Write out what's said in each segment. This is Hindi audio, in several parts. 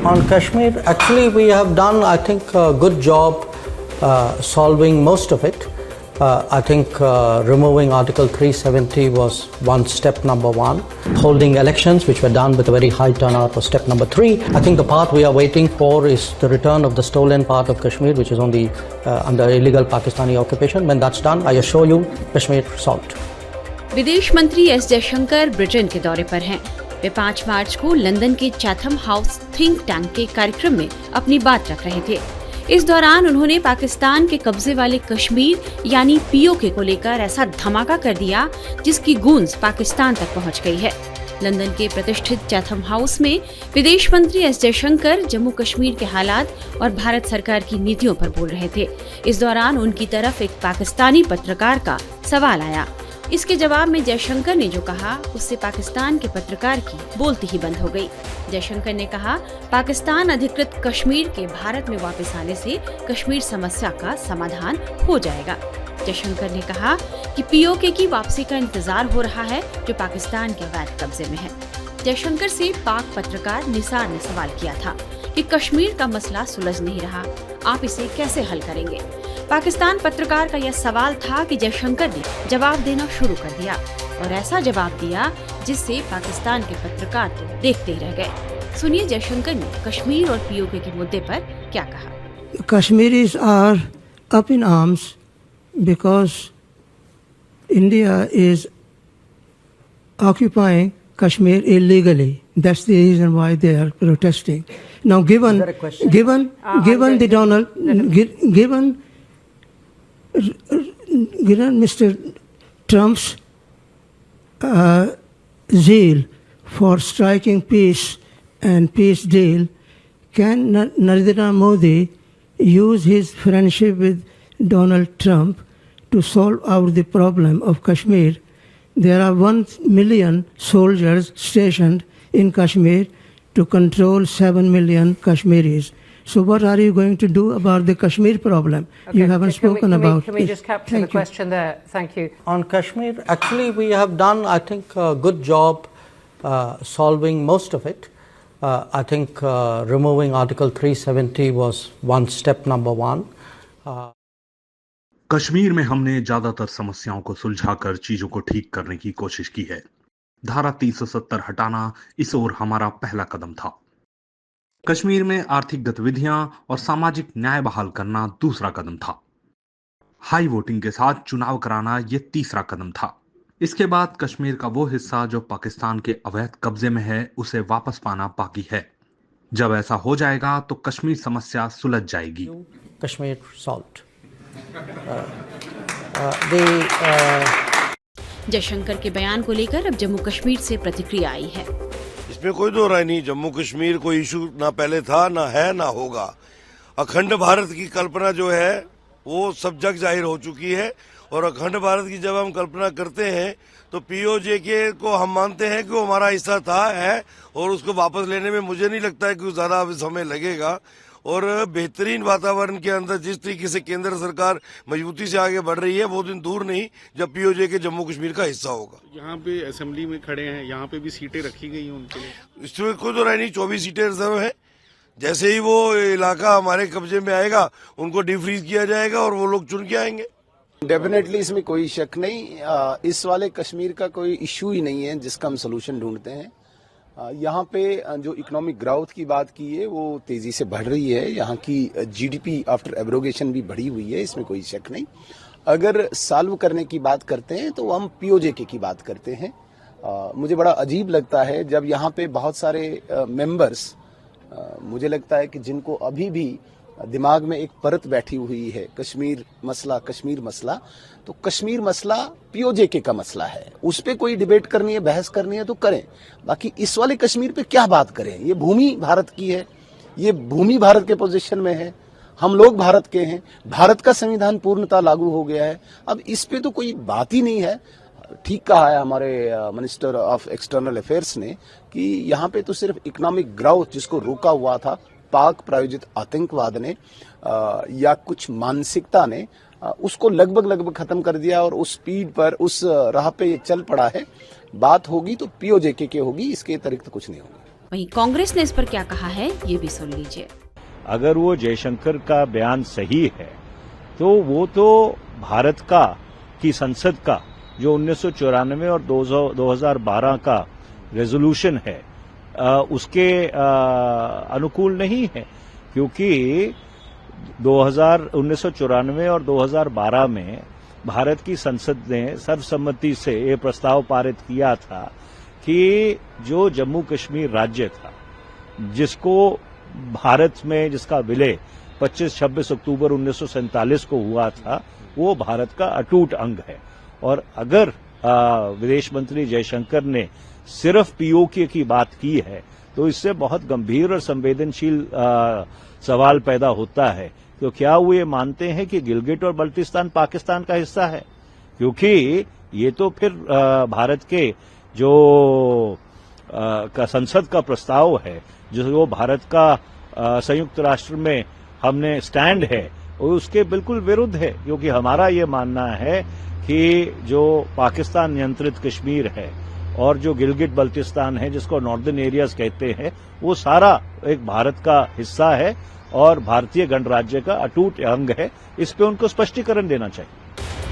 On Kashmir, actually we have done, I think, a good job solving most of it. I think removing Article 370 was step number one. Holding elections, which were done with a very high turnout, was step number 3. I think the part we are waiting for is the return of the stolen part of Kashmir, which is on the under illegal Pakistani occupation. When that's done, I assure you, Kashmir solved. विदेश मंत्री एस जयशंकर ब्रिटेन के दौरे पर हैं। वे 5 मार्च को लंदन के चैथम हाउस थिंक टैंक के कार्यक्रम में अपनी बात रख रहे थे। इस दौरान उन्होंने पाकिस्तान के कब्जे वाले कश्मीर यानी पीओके को लेकर ऐसा धमाका कर दिया जिसकी गूंज पाकिस्तान तक पहुंच गई है। लंदन के प्रतिष्ठित चैथम हाउस में विदेश मंत्री एस जयशंकर जम्मू कश्मीर के हालात और भारत सरकार की नीतियों पर बोल रहे थे। इस दौरान उनकी तरफ एक पाकिस्तानी पत्रकार का सवाल आया। इसके जवाब में जयशंकर ने जो कहा उससे पाकिस्तान के पत्रकार की बोलती ही बंद हो गई। जयशंकर ने कहा, पाकिस्तान अधिकृत कश्मीर के भारत में वापस आने से कश्मीर समस्या का समाधान हो जाएगा। जयशंकर ने कहा कि पीओके की वापसी का इंतजार हो रहा है जो पाकिस्तान के अवैध कब्जे में है। जयशंकर से पाक पत्रकार निसार ने सवाल किया था कि कश्मीर का मसला सुलझ नहीं रहा, आप इसे कैसे हल करेंगे। पाकिस्तान पत्रकार का यह सवाल था कि जयशंकर ने जवाब देना शुरू कर दिया और ऐसा जवाब दिया जिससे पाकिस्तान के पत्रकार तो देखते ही रह गए। सुनिए जयशंकर ने कश्मीर और पीओके के मुद्दे पर क्या कहा। Kashmiris are up in arms because India is occupying Kashmir illegally. That's the reason why they are protesting. Now, given Mr. Trump's zeal for striking peace and peace deal, can Narendra Modi use his friendship with Donald Trump to solve out the problem of Kashmir? There are 1 million soldiers stationed in Kashmir to control 7 million Kashmiris. So what are you going to do about the Kashmir problem? Okay, you haven't spoken about it. Can we just capture the question there? Thank you. On Kashmir, actually we have done, I think, a good job solving most of it. I think removing Article 370 was step number 1. Kashmir में हमने ज्यादातर समस्याओं को सुलझाकर चीजों को ठीक करने की कोशिश की है। धारा 370 हटाना इस ओर हमारा पहला कदम था। कश्मीर में आर्थिक गतिविधियां और सामाजिक न्याय बहाल करना दूसरा कदम था। हाई वोटिंग के साथ चुनाव कराना यह तीसरा कदम था। इसके बाद कश्मीर का वो हिस्सा जो पाकिस्तान के अवैध कब्जे में है उसे वापस पाना बाकी है। जब ऐसा हो जाएगा तो कश्मीर समस्या सुलझ जाएगी। कश्मीर सॉल्व्ड। जयशंकर के बयान को लेकर अब जम्मू कश्मीर से प्रतिक्रिया आई है। इसमें कोई दो राय नहीं, जम्मू कश्मीर कोई इशू ना पहले था, ना है, ना होगा। अखंड भारत की कल्पना जो है वो सब जग जाहिर हो चुकी है और अखंड भारत की जब हम कल्पना करते हैं तो पीओजे को हम मानते हैं कि वो हमारा हिस्सा था, है, और उसको वापस लेने में मुझे नहीं लगता है कि ज्यादा समय लगेगा। और बेहतरीन वातावरण के अंदर जिस तरीके से केंद्र सरकार मजबूती से आगे बढ़ रही है वो दिन दूर नहीं जब पीओजे के जम्मू कश्मीर का हिस्सा होगा। यहाँ पे असेंबली में खड़े हैं, यहाँ पे भी सीटें रखी गई हैं उनके लिए। इसमें कोई तो राय नहीं, 24 सीटें रिजर्व है। जैसे ही वो इलाका हमारे कब्जे में आएगा उनको डिफ्रीज किया जाएगा और वो लोग चुन के आएंगे। डेफिनेटली इसमें कोई शक नहीं। इस वाले कश्मीर का कोई इश्यू ही नहीं है जिसका हम सोल्यूशन ढूंढते हैं। यहाँ पे जो इकोनॉमिक ग्रोथ की बात की है वो तेजी से बढ़ रही है। यहाँ की जीडीपी आफ्टर एब्रोगेशन भी बढ़ी हुई है, इसमें कोई शक नहीं। अगर सॉल्व करने की बात करते हैं तो हम पीओजे की बात करते हैं। मुझे बड़ा अजीब लगता है जब यहाँ पे बहुत सारे मेंबर्स, मुझे लगता है कि जिनको अभी भी दिमाग में एक परत बैठी हुई है कश्मीर मसला, तो कश्मीर मसला पीओजे का मसला है। उस पे कोई डिबेट करनी है, बहस करनी है तो करें। बाकी इस वाले कश्मीर पे क्या बात करें? ये भूमि भारत की है, ये भूमि भारत के पोजीशन में है, हम लोग भारत के हैं, भारत का संविधान पूर्णतः लागू हो गया है। अब इस पे तो कोई बात ही नहीं है। ठीक कहा है हमारे मिनिस्टर ऑफ एक्सटर्नल अफेयर्स ने कि यहाँ पे तो सिर्फ इकोनॉमिक ग्रोथ जिसको रोका हुआ था पाक प्रायोजित आतंकवाद ने या कुछ मानसिकता ने, उसको लगभग खत्म कर दिया और उस स्पीड पर, उस राह पे ये चल पड़ा है। बात होगी तो पीओजे के होगी, इसके अतिरिक्त कुछ नहीं होगा। वहीं कांग्रेस ने इस पर क्या कहा है ये भी सुन लीजिए। अगर वो जयशंकर का बयान सही है तो वो तो भारत का की संसद का जो 1994 और 2012 का रेजोल्यूशन है उसके अनुकूल नहीं है, क्योंकि 1994 और 2012 में भारत की संसद ने सर्वसम्मति से ये प्रस्ताव पारित किया था कि जो जम्मू कश्मीर राज्य था, जिसको भारत में जिसका विलय 25-26 अक्टूबर 1947 को हुआ था, वो भारत का अटूट अंग है। और अगर विदेश मंत्री जयशंकर ने सिर्फ पीओके की बात की है तो इससे बहुत गंभीर और संवेदनशील सवाल पैदा होता है। तो क्या वो ये मानते हैं कि गिलगिट और बल्टिस्तान पाकिस्तान का हिस्सा है? क्योंकि ये तो फिर भारत के जो का संसद का प्रस्ताव है, जो वो भारत का संयुक्त राष्ट्र में हमने स्टैंड है, और उसके बिल्कुल विरुद्ध है। क्योंकि हमारा ये मानना है कि जो पाकिस्तान नियंत्रित कश्मीर है और जो गिलगिट बल्टिस्तान है, जिसको नॉर्दर्न एरियाज कहते हैं, वो सारा एक भारत का हिस्सा है और भारतीय गणराज्य का अटूट अंग है। इस पे उनको स्पष्टीकरण देना चाहिए।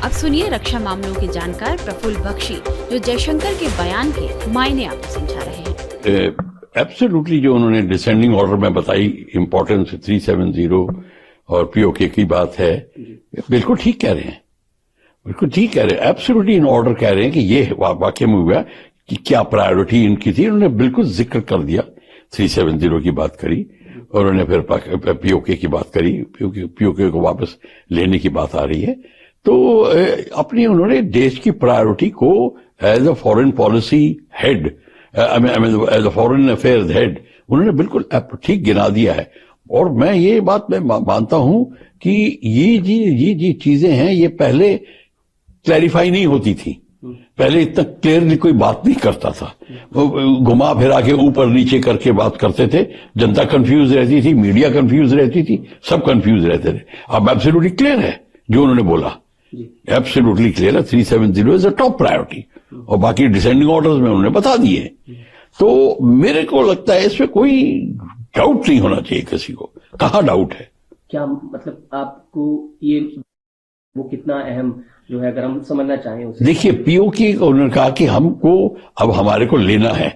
अब सुनिए रक्षा मामलों के जानकार प्रफुल्ल बख्शी, जो जयशंकर के बयान के मायने आपको समझा रहे हैं। एब्सोल्युटली जो उन्होंने डिसेंडिंग ऑर्डर में बताई इंपॉर्टेंस 370 और पीओके की बात है, बिल्कुल ठीक कह रहे हैं, बिल्कुल ठीक कह रहे हैं। एब्सोल्युटली इन ऑर्डर कह रहे हैं कि ये वाकई में हुआ कि क्या प्रायोरिटी इनकी थी। उन्होंने बिल्कुल जिक्र कर दिया, 370 की बात करी और उन्होंने फिर पीओके की बात करी, पीओके को वापस लेने की बात आ रही है। तो अपनी उन्होंने देश की प्रायोरिटी को as a foreign policy head, as a foreign affairs head, उन्होंने बिल्कुल ठीक गिना दिया है। और मैं ये बात मैं मानता हूं कि ये चीजें हैं, ये पहले क्लैरिफाई नहीं होती थी, पहले इतना क्लियरली कोई बात नहीं करता था, घुमा फिरा के ऊपर नीचे करके बात करते थे, जनता कंफ्यूज रहती थी, मीडिया कंफ्यूज रहती थी, सब कंफ्यूज रहते थे। अब एब्सोल्युटली क्लियर है जो उन्होंने बोला, एब्सोल्युटली क्लियर है, 370 इज अ टॉप प्रायोरिटी और बाकी डिसेंडिंग ऑर्डर्स में उन्होंने बता दिए। तो मेरे को लगता है इसमें कोई डाउट नहीं होना चाहिए किसी को। कहाँ डाउट है? क्या मतलब आपको ये वो कितना अहम जो है, अगर हम समझना चाहें उसे? देखिए, पीओके उन्होंने कहा कि हमको अब हमारे को लेना है,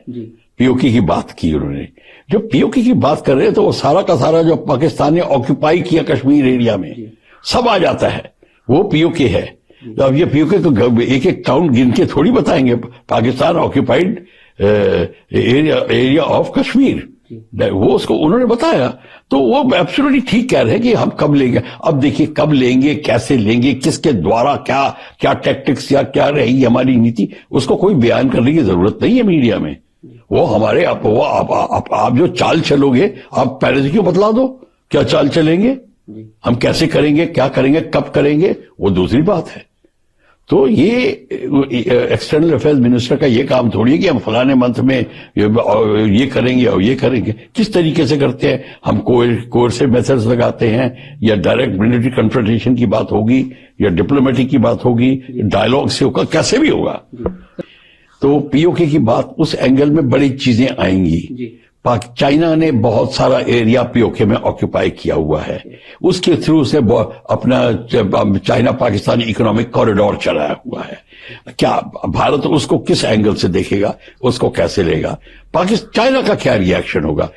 पीओके की बात की उन्होंने। जो पीओके की बात कर रहे हैं तो वो सारा का सारा जो पाकिस्तान ने ऑक्यूपाई किया कश्मीर एरिया में, सब आ जाता है, वो पीओके है। तो अब ये पीओके को एक एक काउंट गिन के थोड़ी बताएंगे। Pakistan occupied area of Kashmir, वो उसको उन्होंने बताया। तो वो एब्सोल्युटली ठीक कह रहे हैं कि हम कब लेंगे। अब देखिए कब लेंगे, कैसे लेंगे, किसके द्वारा, क्या टैक्टिक्स या क्या रहेगी हमारी नीति, उसको कोई बयान करने की जरूरत नहीं है मीडिया में। वो हमारे आप जो चाल चलोगे, आप पहले से क्यों बतला दो क्या चाल चलेंगे, हम कैसे करेंगे, क्या करेंगे, कब करेंगे, वो दूसरी बात है। तो ये एक्सटर्नल अफेयर्स मिनिस्टर का ये काम थोड़ी है कि हम फलाने मंथ में ये करेंगे और ये करेंगे। किस तरीके से करते हैं, हम कोर्सिव मेथड्स लगाते हैं, या डायरेक्ट मिलिट्री कन्फ्रंटेशन की बात होगी, या डिप्लोमेटिक की बात होगी, डायलॉग से होगा, कैसे भी होगा। तो पीओके की बात उस एंगल में बड़ी चीजें आएंगी। चाइना ने बहुत सारा एरिया पीओके में ऑक्यूपाई किया हुआ है, उसके थ्रू से अपना चाइना पाकिस्तानी इकोनॉमिक कॉरिडोर चलाया हुआ है। क्या भारत उसको किस एंगल से देखेगा, उसको कैसे लेगा, चाइना का क्या रिएक्शन होगा,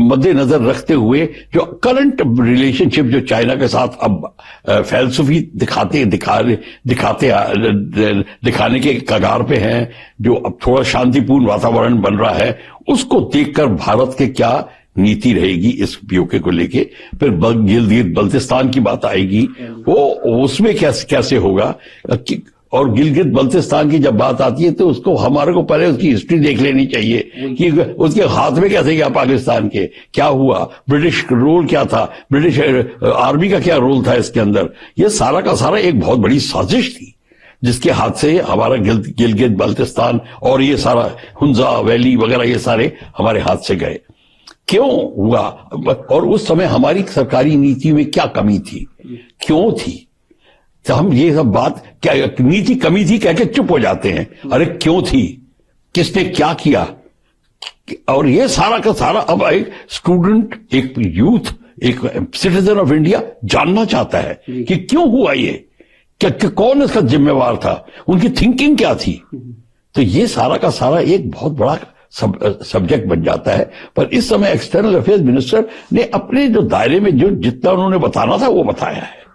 मद्देनजर रखते हुए जो करंट रिलेशनशिप जो चाइना के साथ अब फैलसूफी दिखाने के कगार पे हैं, जो अब थोड़ा शांतिपूर्ण वातावरण बन रहा है, उसको देखकर भारत के क्या नीति रहेगी इस पीओके को लेके। फिर गिलगित बल्तिस्तान की बात आएगी, वो उसमें कैसे होगा। और गिलगित बल्तिस्तान की जब बात आती है तो उसको हमारे को पहले उसकी हिस्ट्री देख लेनी चाहिए कि उसके हाथ में कैसे गया पाकिस्तान के, क्या हुआ, ब्रिटिश रोल क्या था, ब्रिटिश आर्मी का क्या रोल था इसके अंदर। ये सारा का सारा एक बहुत बड़ी साजिश थी जिसके हाथ से हमारा गिलगित बल्तिस्तान और ये सारा हुंजा वैली वगैरह ये सारे हमारे हाथ से गए। क्यों हुआ, और उस समय हमारी सरकारी नीति में क्या कमी थी, क्यों थी। तो हम ये सब बात क्या नीति कमी थी कह के चुप हो जाते हैं। अरे क्यों थी, किसने क्या किया, और ये सारा का सारा अब एक स्टूडेंट, एक यूथ, एक सिटीजन ऑफ इंडिया जानना चाहता है कि क्यों हुआ ये, क्या कौन इसका जिम्मेवार था, उनकी थिंकिंग क्या थी। तो ये सारा का सारा एक बहुत बड़ा सब्जेक्ट बन जाता है। पर इस समय एक्सटर्नल अफेयर्स मिनिस्टर ने अपने जो दायरे में जो जितना उन्होंने बताना था वो बताया है।